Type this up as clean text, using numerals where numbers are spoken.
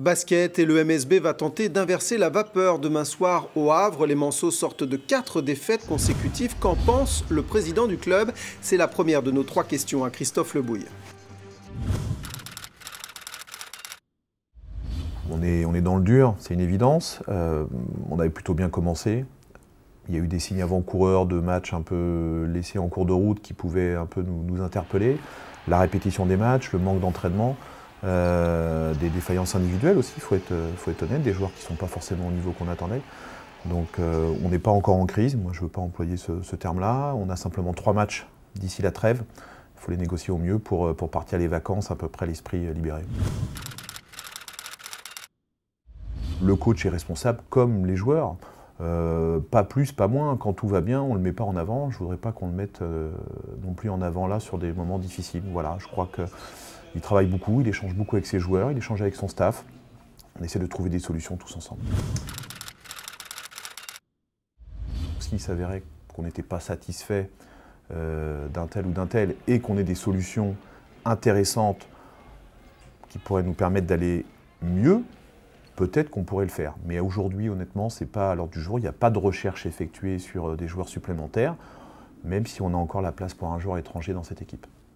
Basket et le MSB va tenter d'inverser la vapeur demain soir au Havre. Les Manceaux sortent de 4 défaites consécutives. Qu'en pense le président du club? C'est la première de nos 3 questions à Christophe Lebouille. On est dans le dur, c'est une évidence. On avait plutôt bien commencé. Il y a eu des signes avant-coureurs de matchs un peu laissés en cours de route qui pouvaient un peu nous interpeller. La répétition des matchs, le manque d'entraînement, des défaillances individuelles aussi, il faut être honnête, des joueurs qui ne sont pas forcément au niveau qu'on attendait. Donc on n'est pas encore en crise, moi je ne veux pas employer ce terme-là. On a simplement 3 matchs d'ici la trêve. Il faut les négocier au mieux pour partir les vacances à peu près l'esprit libéré. Le coach est responsable comme les joueurs. Pas plus, pas moins. Quand tout va bien, on ne le met pas en avant. Je ne voudrais pas qu'on le mette non plus en avant là sur des moments difficiles. Voilà, je crois qu'il travaille beaucoup, il échange beaucoup avec ses joueurs, il échange avec son staff. On essaie de trouver des solutions tous ensemble. S'il s'avérait qu'on n'était pas satisfait d'un tel ou d'un tel et qu'on ait des solutions intéressantes qui pourraient nous permettre d'aller mieux, peut-être qu'on pourrait le faire. Mais aujourd'hui, honnêtement, ce n'est pas à l'ordre du jour. Il n'y a pas de recherche effectuée sur des joueurs supplémentaires, même si on a encore la place pour un joueur étranger dans cette équipe.